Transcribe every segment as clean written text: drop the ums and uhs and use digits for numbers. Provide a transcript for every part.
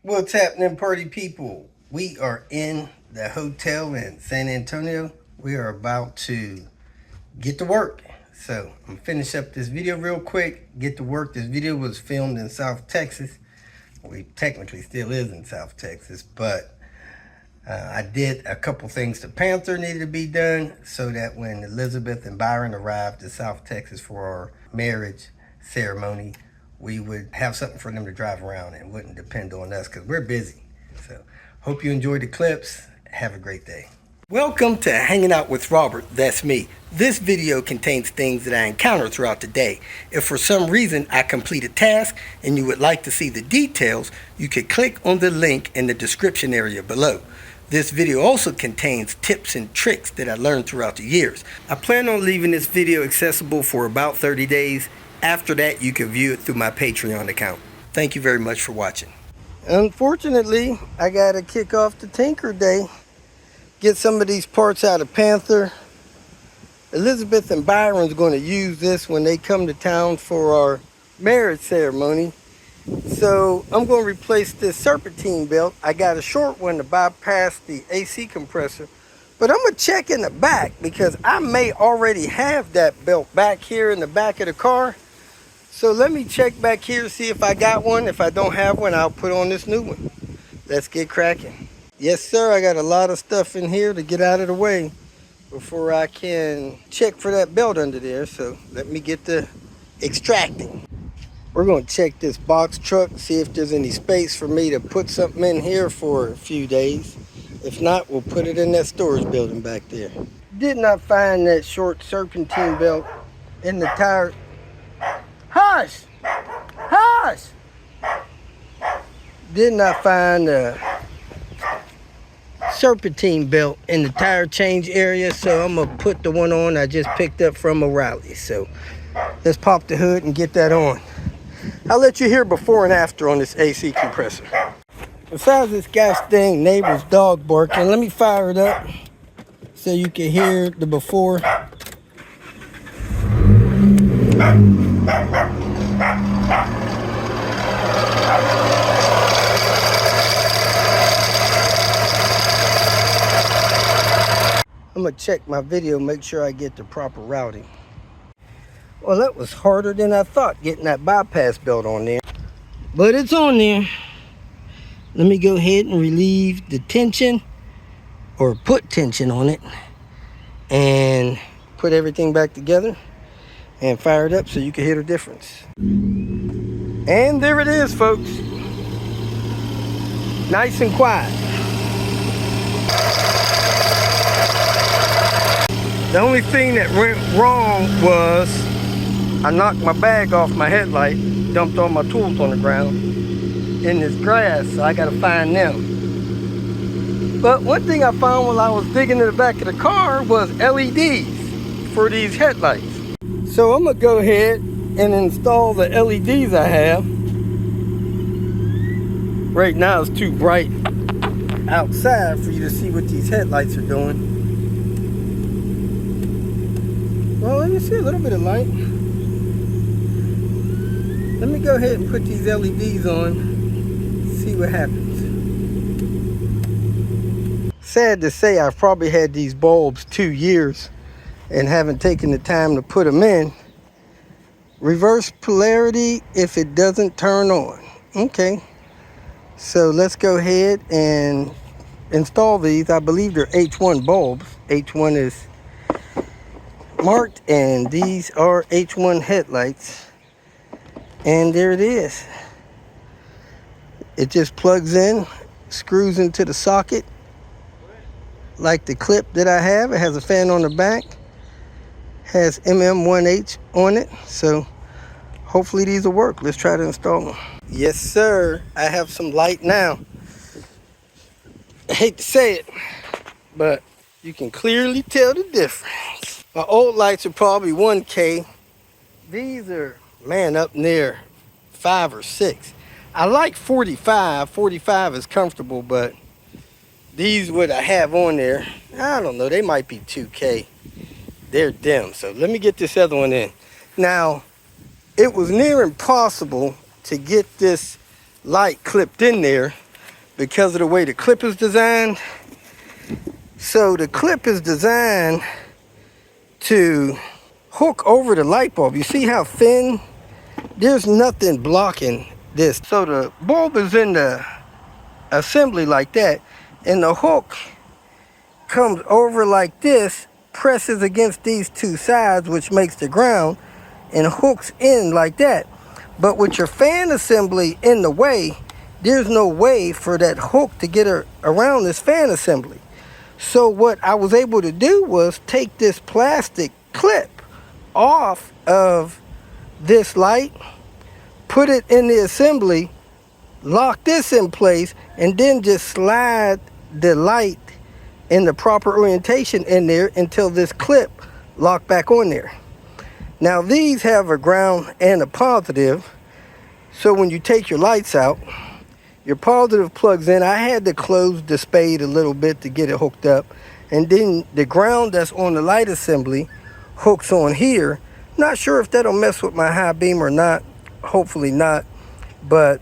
What's happening, party people? We are in the hotel in San Antonio. We are about to get to work. So I'm finish up this video real quick, get to work. This video was filmed in South Texas. We technically still is in South Texas, but I did a couple things to Panther needed to be done so that when Elizabeth and Byron arrived to South Texas for our marriage ceremony, we would have something for them to drive around and wouldn't depend on us because we're busy. So hope you enjoyed the clips. Have a great day. Welcome to Hanging Out with Robert. That's me. This video contains things that I encounter throughout the day. If for some reason I complete a task and you would like to see the details, you could click on the link in the description area below. This video also contains tips and tricks that I learned throughout the years. I plan on leaving this video accessible for about 30 days. After that, you can view it through my Patreon account. Thank you very much for watching. Unfortunately, I got to kick off the Tinker Day. Get some of these parts out of Panther. Elizabeth and Byron's going to use this when they come to town for our marriage ceremony. So I'm going to replace this Serpentine belt. I got a short one to bypass the AC compressor. But I'm going to check in the back because I may already have that belt back here in the back of the car. So let me check back here to see if I got one. If I don't have one, I'll put on this new one. Let's get cracking. Yes, sir. I got a lot of stuff in here to get out of the way before I can check for that belt under there. So let me get to extracting. We're going to check this box truck, see if there's any space for me to put something in here for a few days. If not, we'll put it in that storage building back there. Did not find that short Serpentine belt in the tire. Hush! Hush! Did not find the Serpentine belt in the tire change area, so I'm gonna put the one on I just picked up from O'Reilly. So let's pop the hood and get that on. I'll let you hear before and after on this AC compressor. Besides this gosh dang neighbor's dog barking, let me fire it up so you can hear the before. I'm gonna check my video, make sure I get the proper routing. Well, that was harder than I thought, getting that bypass belt on there. But it's on there. Let me go ahead and relieve the tension, or put tension on it, and put everything back together and fire it up so you can hear the difference. And there it is, folks. Nice and quiet. The only thing that went wrong was I knocked my bag off my headlight, dumped all my tools on the ground in this grass, so I gotta find them. But one thing I found while I was digging in the back of the car was LEDs for these headlights. So I'm gonna go ahead and install the LEDs I have. Right now it's too bright outside for you to see what these headlights are doing. Well, let me see a little bit of light. Let me go ahead and put these LEDs on, see what happens. Sad to say, I've probably had these bulbs 2 years and haven't taken the time to put them in. Reverse polarity if it doesn't turn on. Okay, so let's go ahead and install these. I believe they're H1 bulbs. H1 is marked, and these are H1 headlights. And there it is. It just plugs in, screws into the socket like the clip that I have. It has a fan on the back, has MM1H on it, so hopefully these will work. Let's try to install them. Yes, sir. I have some light now. I hate to say it, but you can clearly tell the difference. My old lights are probably 1K. These are, man, up near 5 or 6. I like 45. 45 is comfortable, but these what I have on there, I don't know, they might be 2K. They're dim. So let me get this other one in. Now, it was near impossible to get this light clipped in there because of the way the clip is designed. So the clip is designed to hook over the light bulb. You see how thin? There's nothing blocking this. So the bulb is in the assembly like that, and the hook comes over like this, presses against these two sides, which makes the ground, and hooks in like that. But with your fan assembly in the way, there's no way for that hook to get around this fan assembly. So what I was able to do was take this plastic clip off of this light, put it in the assembly, lock this in place, and then just slide the light in the proper orientation in there until this clip locked back on there. Now these have a ground and a positive, so when you take your lights out, your positive plugs in. I had to close the spade a little bit to get it hooked up, and then the ground that's on the light assembly hooks on here. Not sure if that'll mess with my high beam or not, hopefully not, but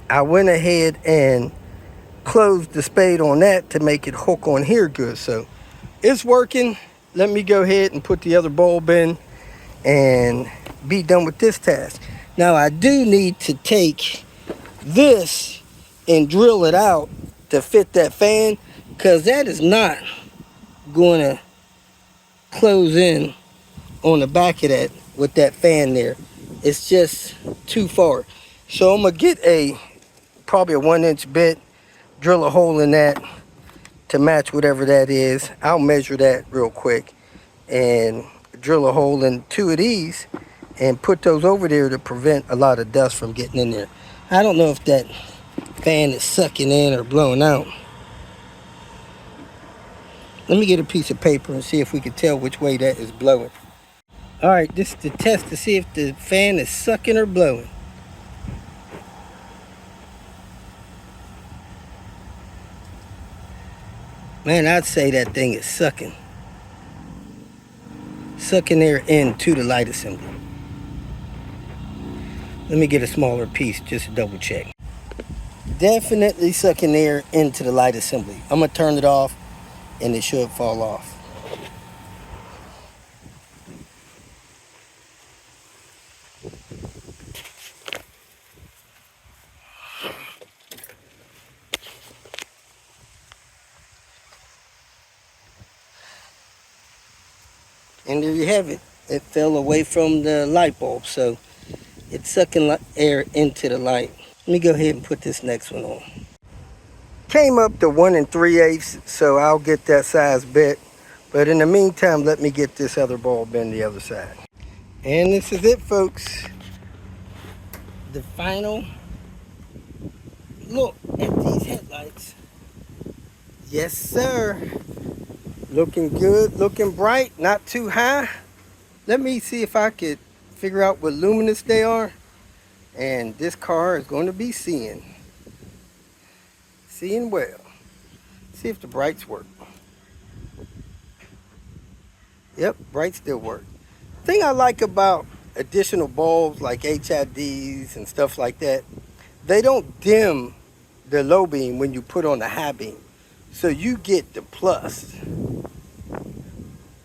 I went ahead and closed the spade on that to make it hook on here good. So it's working. Let me go ahead and put the other bulb in and be done with this task. Now I do need to take this and drill it out to fit that fan, because that is not going to close in on the back of that with that fan there. It's just too far. So I'm gonna get probably a 1-inch bit, drill a hole in that to match whatever that is. I'll measure that real quick and drill a hole in 2 of these and put those over there to prevent a lot of dust from getting in there. I don't know if that fan is sucking in or blowing out. Let me get a piece of paper and see if we can tell which way that is blowing. All right, this is the test to see if the fan is sucking or blowing. Man, I'd say that thing is sucking. Sucking air into the light assembly. Let me get a smaller piece just to double check. Definitely sucking air into the light assembly. I'm gonna turn it off and it should fall off. And there you have it. It fell away from the light bulb, so it's sucking air into the light. Let me go ahead and put this next one on. Came up to 1 3/8, so I'll get that size bit. But in the meantime, let me get this other bulb in the other side. And this is it, folks. The final look at these headlights. Yes, sir. Looking good, looking bright, not too high. Let me see if I could figure out what luminous they are. And this car is going to be seeing well. See if the brights work. Yep, brights still work. Thing I like about additional bulbs like HIDs and stuff like that, they don't dim the low beam when you put on the high beam. So you get the plus.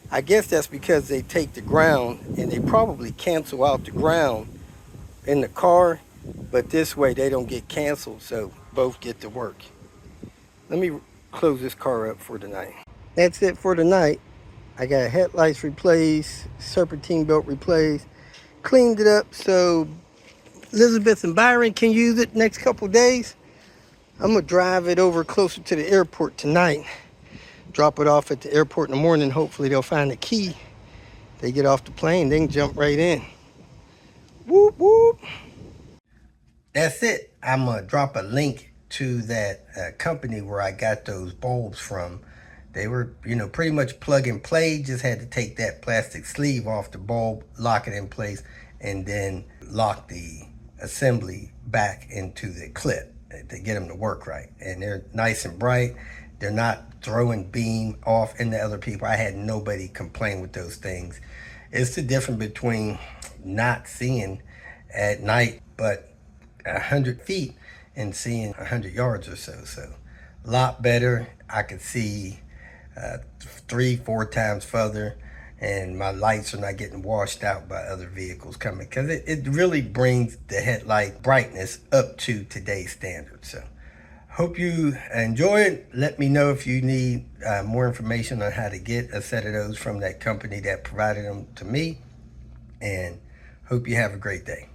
I guess that's because they take the ground and they probably cancel out the ground in the car, but this way they don't get canceled, so both get to work. Let me close this car up for tonight. That's it for tonight. I got headlights replaced, serpentine belt replaced, cleaned it up so Elizabeth and Byron can use it next couple days. I'm gonna drive it over closer to the airport tonight. Drop it off at the airport in the morning. Hopefully they'll find the key. They get off the plane, they can jump right in. Whoop, whoop. That's it. I'm gonna drop a link to that company where I got those bulbs from. They were, pretty much plug and play. Just had to take that plastic sleeve off the bulb, lock it in place, and then lock the assembly back into the clip to get them to work right. And they're nice and bright. They're not throwing beam off into other people. I had nobody complain with those things. It's the difference between not seeing at night, but 100 feet and seeing 100 yards or so. So a lot better. I could see 3-4 times further, and my lights are not getting washed out by other vehicles coming, because it really brings the headlight brightness up to today's standards. So hope you enjoy it. Let me know if you need more information on how to get a set of those from that company that provided them to me, and hope you have a great day.